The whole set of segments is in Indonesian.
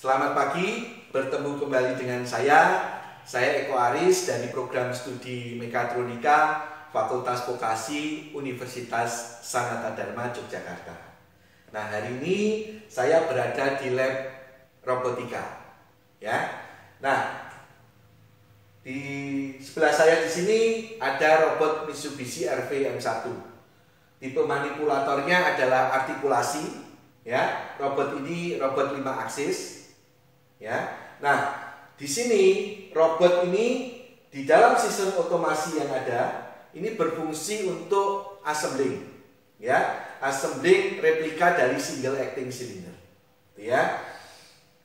Selamat pagi, bertemu kembali dengan saya Eko Aris dari program studi Mekatronika Fakultas Vokasi Universitas Sanata Dharma Yogyakarta. Nah, hari ini saya berada di lab robotika. Ya. Nah, di sebelah saya di sini ada robot Mitsubishi RV M1. Tipe manipulatornya adalah artikulasi. Ya, robot ini robot 5 aksis. Ya, nah di sini robot ini di dalam sistem otomasi yang ada ini berfungsi untuk assembling, ya, assembling replika dari single acting cylinder, ya.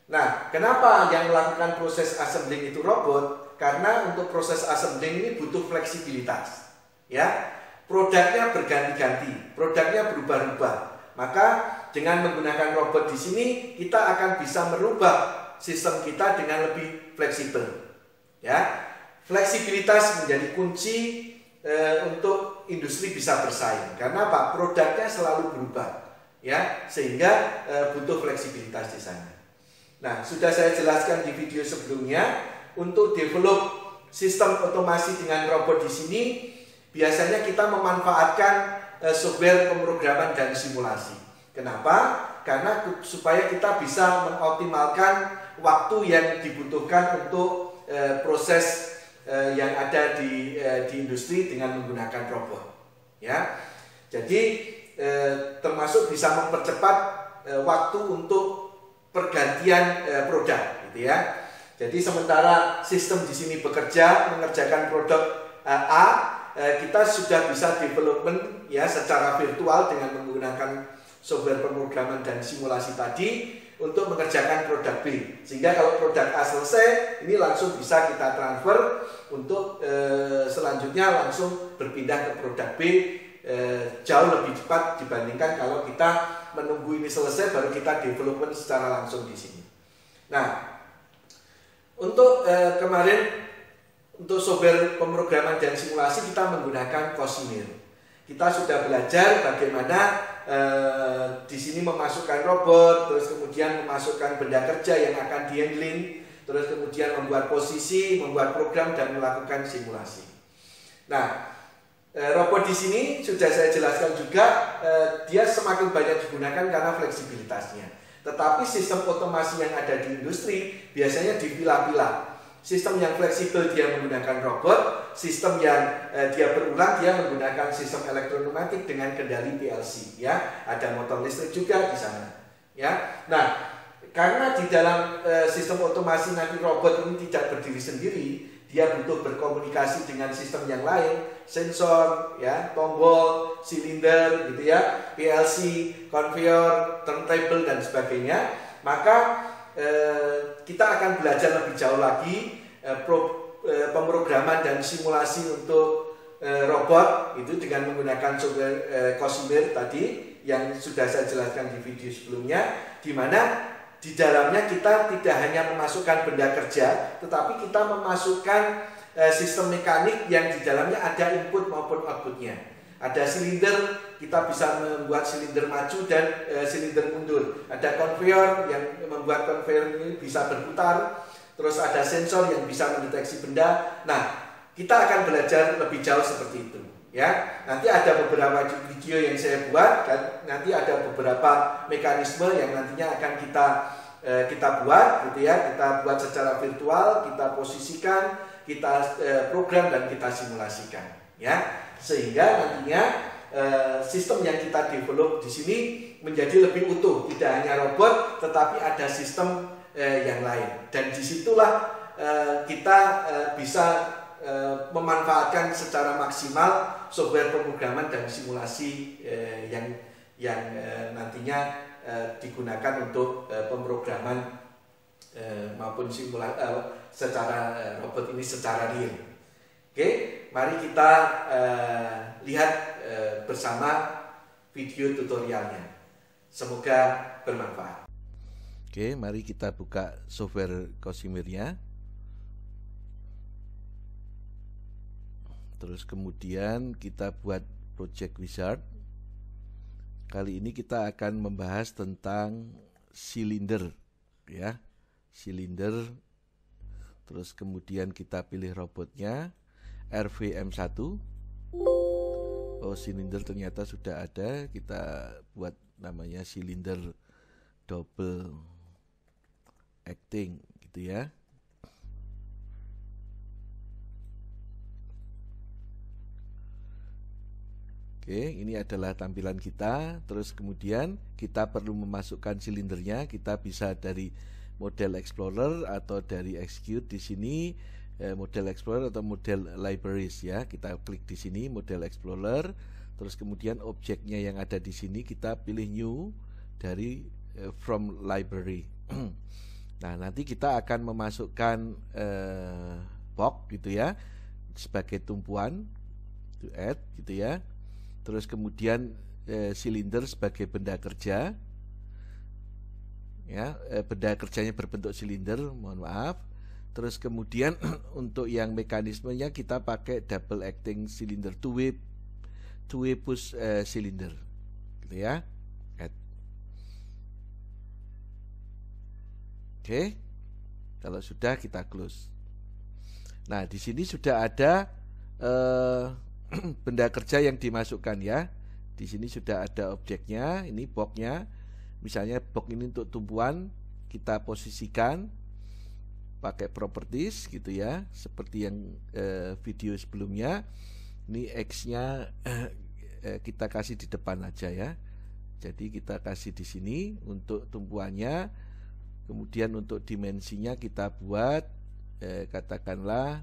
Nah, kenapa yang melakukan proses assembling itu robot? Karena untuk proses assembling ini butuh fleksibilitas, ya. Produknya berganti-ganti, produknya berubah-ubah. Maka dengan menggunakan robot di sini kita akan bisa merubah sistem kita dengan lebih fleksibel, ya. Fleksibilitas menjadi kunci untuk industri bisa bersaing. Karena apa? Produknya selalu berubah, ya, sehingga butuh fleksibilitas di sana. Nah, sudah saya jelaskan di video sebelumnya, untuk develop sistem otomasi dengan robot di sini biasanya kita memanfaatkan software pemrograman dan simulasi. Kenapa? Karena supaya kita bisa mengoptimalkan waktu yang dibutuhkan untuk proses yang ada di industri dengan menggunakan robot, ya. Jadi termasuk bisa mempercepat waktu untuk pergantian produk, gitu ya. Jadi sementara sistem di sini bekerja mengerjakan produk A, kita sudah bisa development, ya, secara virtual dengan menggunakan software pemrograman dan simulasi tadi untuk mengerjakan produk B, sehingga kalau produk A selesai ini langsung bisa kita transfer untuk selanjutnya langsung berpindah ke produk B jauh lebih cepat dibandingkan kalau kita menunggu ini selesai baru kita development secara langsung di sini. Nah, untuk kemarin untuk software pemrograman dan simulasi kita menggunakan Cosimir. Kita sudah belajar bagaimana di sini memasukkan robot, terus kemudian memasukkan benda kerja yang akan di-handling, terus kemudian membuat posisi, membuat program dan melakukan simulasi. Nah, robot di sini sudah saya jelaskan juga, dia semakin banyak digunakan karena fleksibilitasnya. Tetapi sistem otomasi yang ada di industri biasanya dipilah-pilah. Sistem yang fleksibel dia menggunakan robot, sistem yang dia berulang dia menggunakan sistem elektropneumatik dengan kendali PLC, ya. Ada motor listrik juga di sana, ya. Nah, karena di dalam sistem otomasi nanti robot ini tidak berdiri sendiri, dia butuh berkomunikasi dengan sistem yang lain, sensor, ya, tombol, silinder, gitu ya, PLC, conveyor, turntable dan sebagainya. Maka kita akan belajar lebih jauh lagi pemrograman dan simulasi untuk robot itu dengan menggunakan software Cosimir tadi yang sudah saya jelaskan di video sebelumnya, di mana di dalamnya kita tidak hanya memasukkan benda kerja, tetapi kita memasukkan sistem mekanik yang di dalamnya ada input maupun outputnya. Ada silinder, kita bisa membuat silinder maju dan silinder mundur. Ada conveyor yang membuat conveyor ini bisa berputar. Terus ada sensor yang bisa mendeteksi benda. Nah, kita akan belajar lebih jauh seperti itu, ya. Nanti ada beberapa video yang saya buat dan nanti ada beberapa mekanisme yang nantinya akan kita buat, gitu ya. Kita buat secara virtual, kita posisikan, kita program dan kita simulasikan, ya. Sehingga nantinya sistem yang kita develop di sini menjadi lebih utuh, tidak hanya robot, tetapi ada sistem yang lain. Dan disitulah kita bisa memanfaatkan secara maksimal software pemrograman dan simulasi yang nantinya digunakan untuk pemrograman maupun simulasi secara robot ini secara real. Oke, mari kita lihat bersama video tutorialnya. Semoga bermanfaat. Oke, mari kita buka software Cosimirnya. Terus kemudian kita buat project wizard. Kali ini kita akan membahas tentang silinder, ya. silinder, terus kemudian kita pilih robotnya RVM1. Oh, silinder ternyata sudah ada, kita buat namanya silinder double acting gitu ya. Oke, ini adalah tampilan kita. Terus kemudian kita perlu memasukkan silindernya. Kita bisa dari model explorer atau dari execute di sini, model explorer atau model libraries ya. Kita klik di sini model explorer. Terus kemudian objeknya yang ada di sini kita pilih new dari from library. Nah, nanti kita akan memasukkan box gitu ya sebagai tumpuan, to add gitu ya. Terus kemudian silinder sebagai benda kerja ya, benda kerjanya berbentuk silinder, mohon maaf. Terus kemudian untuk yang mekanismenya kita pakai double acting silinder, two way push silinder gitu ya. Add. Oke, kalau sudah kita close. Nah, di sini sudah ada benda kerja yang dimasukkan ya. Di sini sudah ada objeknya, ini boxnya. Misalnya box ini untuk tumpuan, kita posisikan pakai properties gitu ya, seperti yang video sebelumnya. Ini X-nya kita kasih di depan aja ya. Jadi kita kasih di sini untuk tumpuannya. Kemudian untuk dimensinya kita buat katakanlah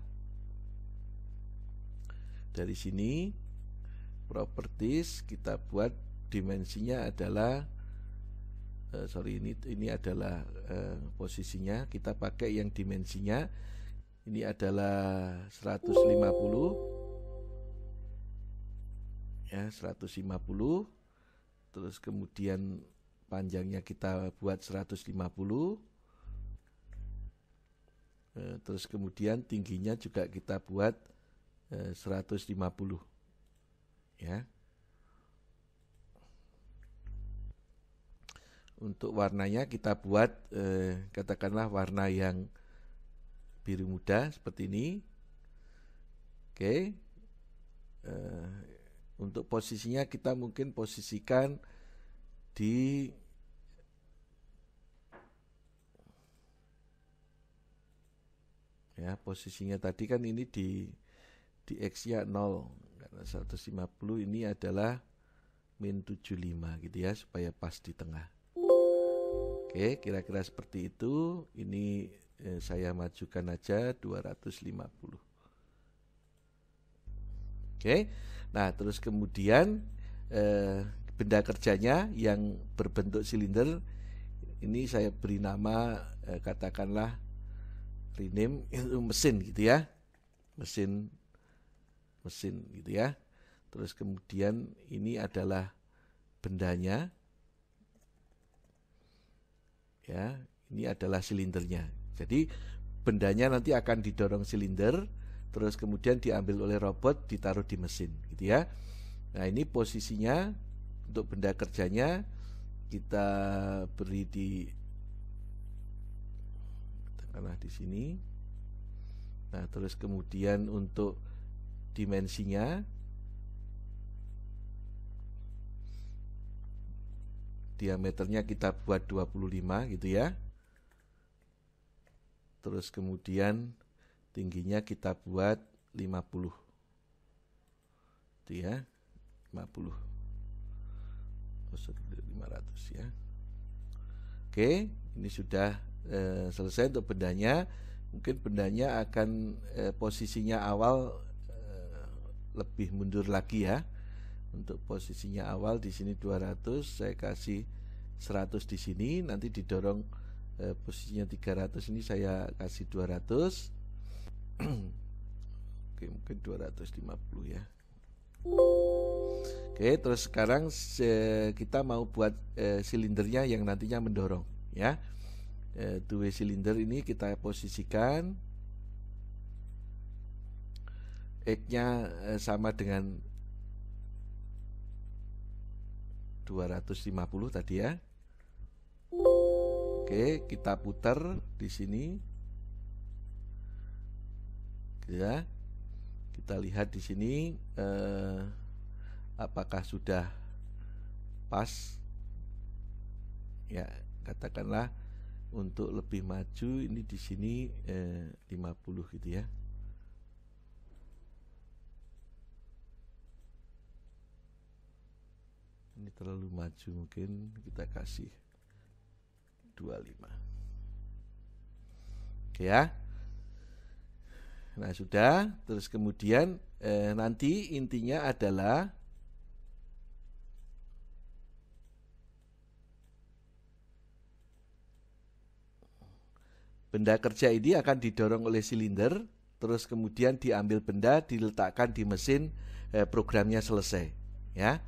dari sini properties, kita buat dimensinya adalah ini adalah posisinya, kita pakai yang dimensinya ini adalah 150 ya, 150. Terus kemudian panjangnya kita buat 150. Terus kemudian tingginya juga kita buat 150 ya. Untuk warnanya kita buat katakanlah warna yang biru muda seperti ini. Oke. Untuk posisinya kita mungkin posisikan di ya, posisinya tadi kan ini di X-nya 0 karena 150, ini adalah min 75 gitu ya, supaya pas di tengah. Oke, kira-kira seperti itu. Ini saya majukan aja 250. Oke. Nah, terus kemudian benda kerjanya yang berbentuk silinder ini saya beri nama katakanlah rename itu mesin gitu ya. Mesin gitu ya. Terus kemudian ini adalah bendanya ya, ini adalah silindernya. Jadi bendanya nanti akan didorong silinder, terus kemudian diambil oleh robot, ditaruh di mesin gitu ya. Nah, ini posisinya untuk benda kerjanya kita beri di katakanlah di sini. Nah, terus kemudian untuk dimensinya diameternya kita buat 25 gitu ya. Terus kemudian tingginya kita buat 50 itu ya, 50 500 ya. Oke, ini sudah selesai untuk bendanya. Mungkin bendanya akan posisinya awal lebih mundur lagi ya. Untuk posisinya awal di sini 200, saya kasih 100 di sini, nanti didorong posisinya 300, ini saya kasih 200. Oke, mungkin 250 ya. Oke, terus sekarang kita mau buat silindernya yang nantinya mendorong ya. Two-way silinder ini kita posisikan X-nya sama dengan 250 tadi ya. Oke, Oke, kita putar di sini. Ya. Kita lihat di sini apakah sudah pas. Ya, katakanlah untuk lebih maju ini di sini 50 gitu ya. Ini terlalu maju, mungkin kita kasih 25. Oke ya. Nah sudah, terus kemudian nanti intinya adalah benda kerja ini akan didorong oleh silinder, terus kemudian diambil benda, diletakkan di mesin, programnya selesai ya.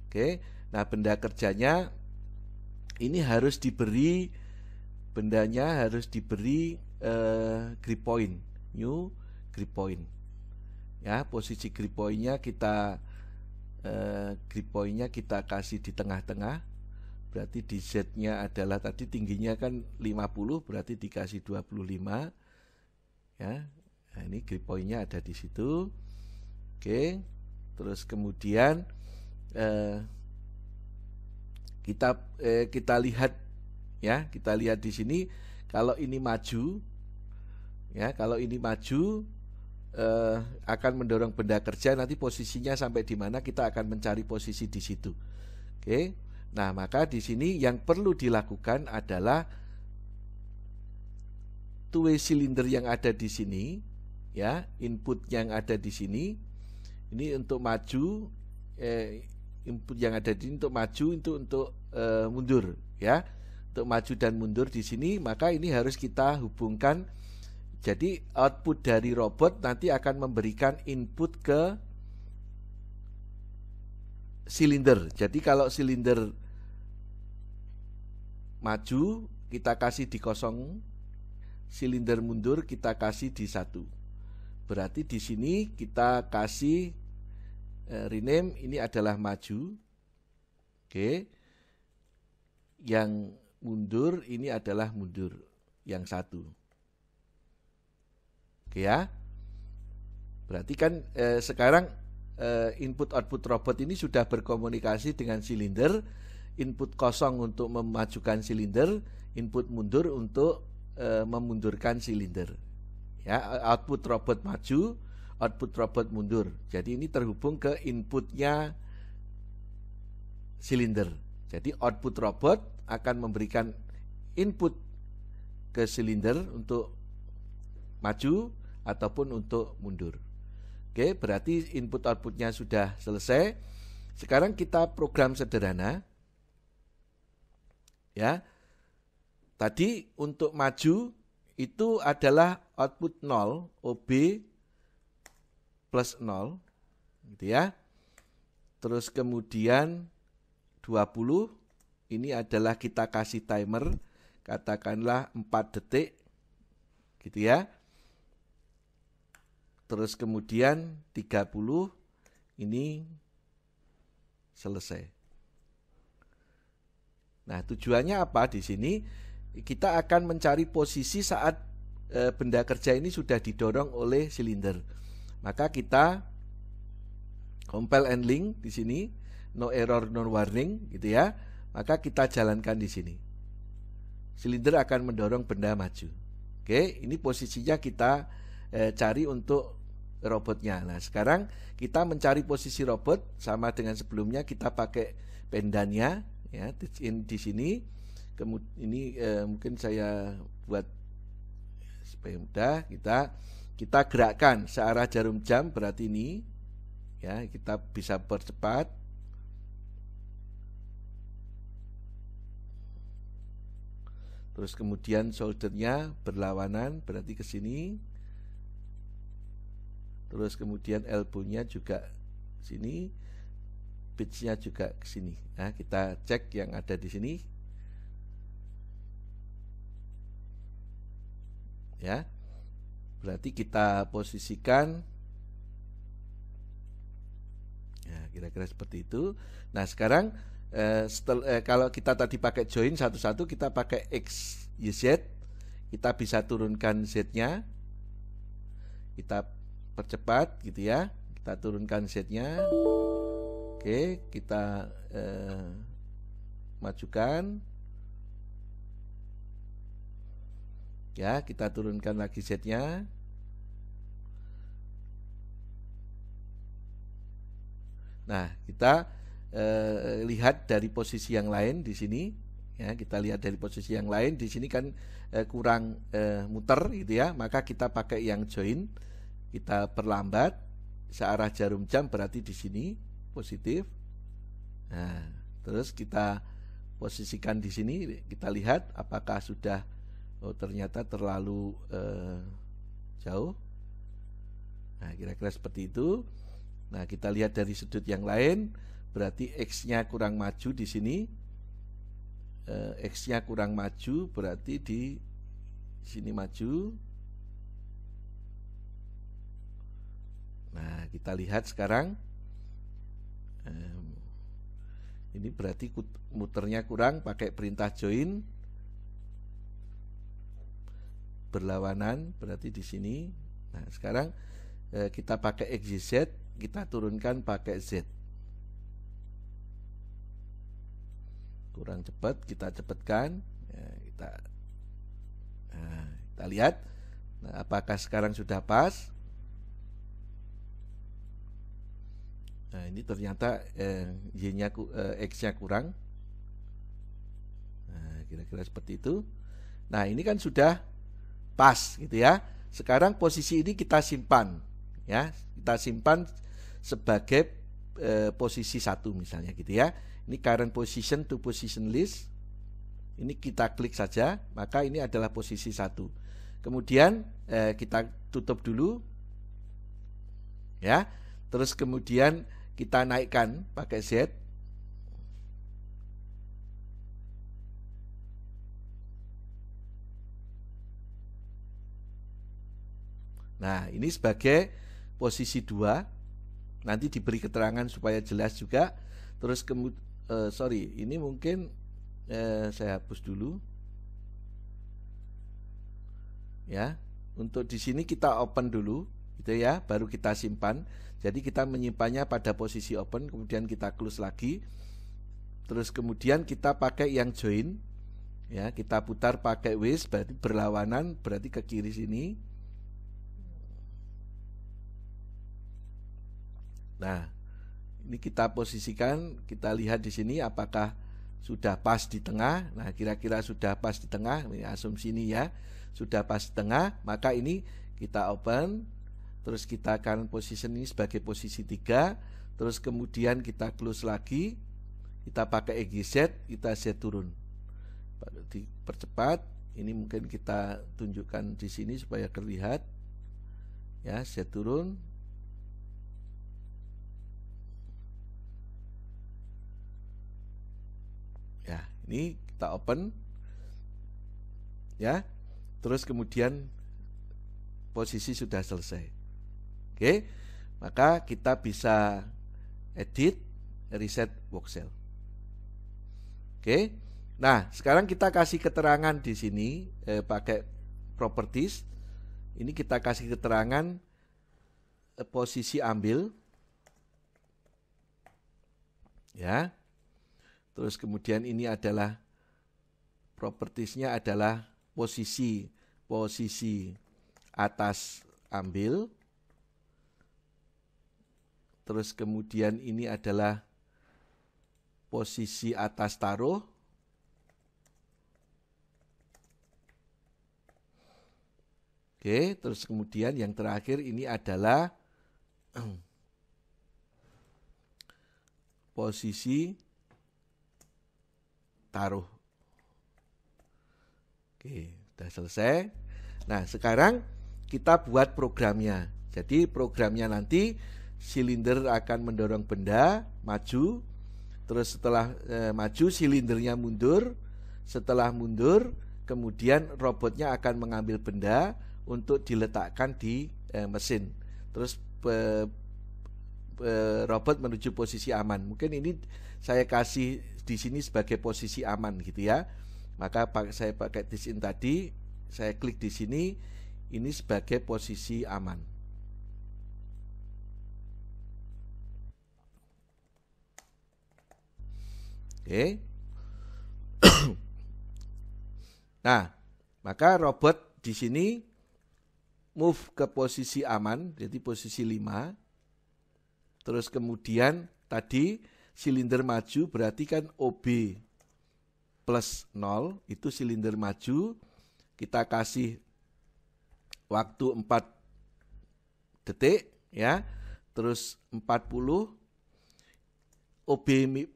Oke, nah benda kerjanya ini harus diberi, bendanya harus diberi grip point, new grip point ya. Posisi grip pointnya kita kasih di tengah-tengah, berarti di Z nya adalah tadi tingginya kan 50, berarti dikasih 25 ya. Nah ini grip pointnya ada di situ. Oke, terus kemudian kita lihat ya, kita lihat di sini kalau ini maju ya, kalau ini maju akan mendorong benda kerja, nanti posisinya sampai di mana kita akan mencari posisi di situ. Oke. Nah, maka di sini yang perlu dilakukan adalah two-way cylinder yang ada di sini ya, input yang ada di sini ini untuk maju, input yang ada di sini untuk maju, untuk mundur ya, untuk maju dan mundur di sini. Maka ini harus kita hubungkan. Jadi output dari robot nanti akan memberikan input ke silinder. Jadi kalau silinder maju kita kasih di 0, silinder mundur kita kasih di 1. Berarti di sini kita kasih rename, ini adalah maju. Oke. Yang mundur ini adalah mundur, yang 1. Oke ya. Berarti kan sekarang input output robot ini sudah berkomunikasi dengan silinder. Input 0 untuk memajukan silinder, input mundur untuk memundurkan silinder. Ya, output robot maju, output robot mundur. Jadi ini terhubung ke inputnya silinder. Jadi output robot akan memberikan input ke silinder untuk maju ataupun untuk mundur. Oke, berarti input outputnya sudah selesai. Sekarang kita program sederhana. Ya. Tadi untuk maju itu adalah output 0, OB plus 0 gitu ya. Terus kemudian 20 ini adalah kita kasih timer, katakanlah 4 detik gitu ya. Terus kemudian 30 ini selesai. Nah, tujuannya apa di sini? Kita akan mencari posisi saat benda kerja ini sudah didorong oleh silinder. Maka kita compile and link di sini, no error no warning gitu ya. Maka kita jalankan di sini. Silinder akan mendorong benda maju. Oke, ini posisinya kita cari untuk robotnya. Nah, sekarang kita mencari posisi robot sama dengan sebelumnya, kita pakai pendannya ya di sini. Kemudian ini mungkin saya buat supaya mudah, kita gerakkan searah jarum jam, berarti ini ya kita bisa percepat. Terus kemudian soldernya berlawanan, berarti ke sini. Terus kemudian elbow-nya juga sini, pitch-nya juga ke sini. Nah, kita cek yang ada di sini. Ya. Berarti kita posisikan ya kira-kira seperti itu. Nah, sekarang kalau kita tadi pakai join satu-satu, kita pakai X, Y, Z, kita bisa turunkan Z-nya, kita percepat gitu ya, kita turunkan Z-nya. Oke, kita majukan ya, kita turunkan lagi Z-nya. Nah, kita lihat dari posisi yang lain di sini ya, kita lihat dari posisi yang lain di sini kan kurang muter gitu ya, maka kita pakai yang join, kita perlambat searah jarum jam, berarti di sini positif. Nah, terus kita posisikan di sini, kita lihat apakah sudah, oh ternyata terlalu jauh. Nah, kira-kira seperti itu. Nah, kita lihat dari sudut yang lain, berarti X-nya kurang maju di sini. X-nya kurang maju, berarti di sini maju. Nah, kita lihat sekarang. Ini berarti muternya kurang, pakai perintah join. Berlawanan, berarti di sini. Nah, sekarang kita pakai XYZ, kita turunkan pakai Z. Kurang cepat, kita cepatkan ya, kita lihat. Nah, apakah sekarang sudah pas? Nah, ini ternyata Y-nya X-nya kurang. Nah, kira-kira seperti itu. Nah, ini kan sudah pas gitu ya. Sekarang posisi ini kita simpan ya, kita simpan sebagai posisi 1 misalnya gitu ya. Ini current position to position list. Ini kita klik saja, maka ini adalah posisi 1. Kemudian kita tutup dulu ya. Terus kemudian kita naikkan pakai Z. Nah, ini sebagai posisi 2. Nanti diberi keterangan supaya jelas juga. Terus kemudian ini mungkin saya hapus dulu. Ya, untuk di sini kita open dulu, gitu ya, baru kita simpan. Jadi kita menyimpannya pada posisi open, kemudian kita close lagi. Terus kemudian kita pakai yang join, ya, kita putar pakai ways, berarti berlawanan, berarti ke kiri sini. Nah, ini kita posisikan, kita lihat di sini apakah sudah pas di tengah. Nah, kira-kira sudah pas di tengah, ini asumsi ini ya, sudah pas di tengah, maka ini kita open, terus kita akan position ini sebagai posisi 3, terus kemudian kita close lagi, kita pakai XYZ, kita Z turun. Dipercepat, ini mungkin kita tunjukkan di sini supaya terlihat. Ya, Z turun. Ya, ini kita open ya, terus kemudian posisi sudah selesai. Oke, maka kita bisa edit, reset voxel. Oke, nah sekarang kita kasih keterangan di sini pakai properties. Ini kita kasih keterangan posisi ambil ya. Terus kemudian ini adalah propertiesnya adalah posisi atas ambil. Terus kemudian ini adalah posisi atas taruh. Oke, terus kemudian yang terakhir ini adalah posisi taruh. Oke, sudah selesai. Nah, sekarang kita buat programnya. Jadi programnya nanti silinder akan mendorong benda maju. Terus setelah maju, silindernya mundur. Setelah mundur, kemudian robotnya akan mengambil benda untuk diletakkan di mesin. Terus robot menuju posisi aman. Mungkin ini saya kasih di sini sebagai posisi aman gitu ya. Maka saya pakai this in tadi, saya klik di sini, ini sebagai posisi aman. Oke. Nah, maka robot di sini move ke posisi aman, jadi posisi 5. Terus kemudian tadi silinder maju berarti kan OB plus 0 itu silinder maju. Kita kasih waktu 4 detik ya. Terus 40 OB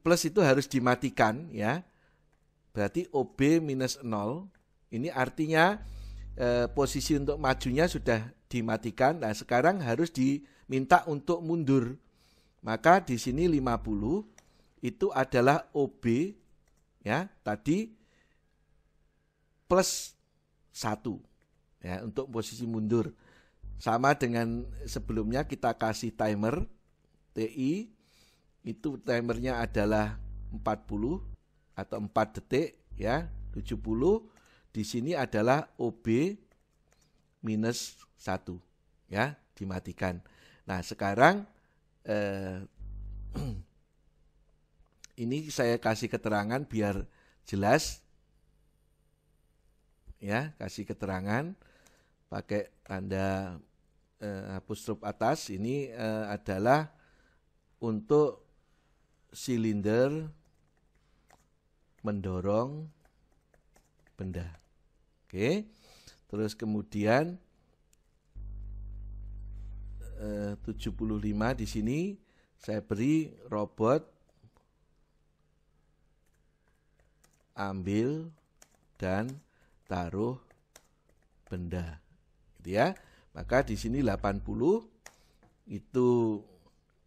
plus itu harus dimatikan ya. Berarti OB minus 0 ini artinya posisi untuk majunya sudah dimatikan. Nah, sekarang harus diminta untuk mundur. Maka di sini 50 itu adalah OB ya, tadi plus 1 ya untuk posisi mundur. Sama dengan sebelumnya kita kasih timer TI, itu timernya adalah 40 atau 4 detik ya, 70. Di sini adalah OB minus 1 ya, dimatikan. Nah, sekarang ini saya kasih keterangan biar jelas ya, kasih keterangan pakai tanda apostrof atas. Ini adalah untuk silinder mendorong benda. Oke. Terus kemudian 75 di sini saya beri robot ambil dan taruh benda. Gitu ya. Maka di sini 80 itu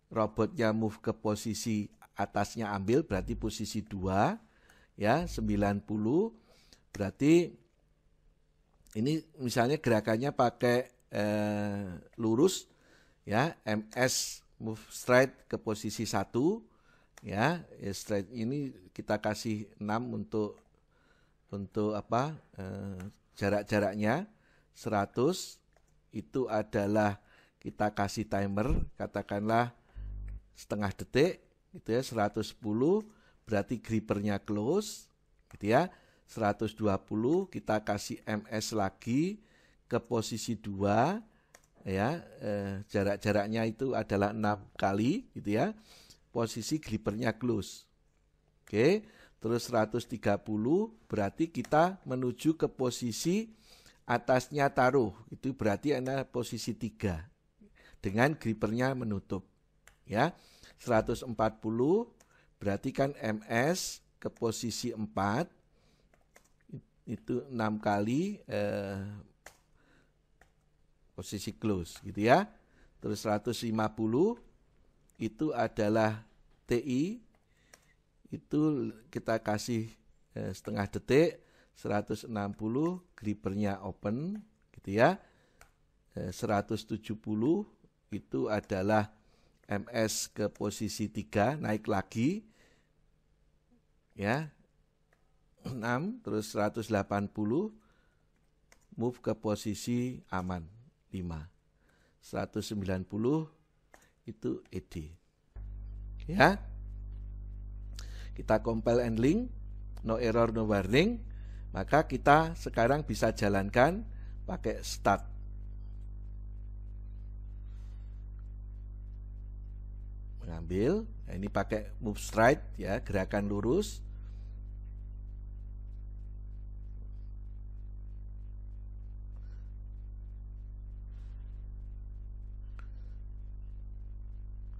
robotnya move ke posisi atasnya ambil berarti posisi 2 ya. 90 berarti ini misalnya gerakannya pakai lurus ya, MS move straight ke posisi 1 ya, straight ini kita kasih 6 untuk apa jarak-jaraknya. 100 itu adalah kita kasih timer katakanlah setengah detik gitu ya. 110 berarti grippernya close gitu ya. 120 kita kasih MS lagi ke posisi 2 ya, jarak-jaraknya itu adalah 6 kali gitu ya. Posisi grippernya close. Oke, terus 130 berarti kita menuju ke posisi atasnya taruh. Itu berarti ada posisi 3 dengan grippernya menutup ya. 140 berarti kan MS ke posisi 4 itu 6 kali posisi close gitu ya. Terus 150 itu adalah TI, itu kita kasih setengah detik. 160 grippernya open gitu ya. 170 itu adalah MS ke posisi 3 naik lagi ya. 6 terus 180 move ke posisi aman 5. 190 itu ED. Ya. Kita compile and link, no error no warning, maka kita sekarang bisa jalankan pakai start. Mengambil, nah ini pakai move straight ya, gerakan lurus.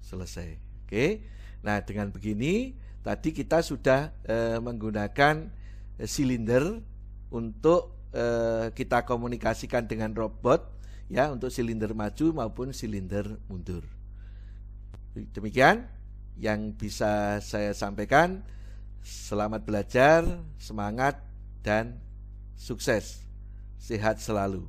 Selesai. Oke. Nah, dengan begini tadi kita sudah menggunakan silinder untuk kita komunikasikan dengan robot ya, untuk silinder maju maupun silinder mundur. Demikian yang bisa saya sampaikan. Selamat belajar, semangat dan sukses. Sehat selalu.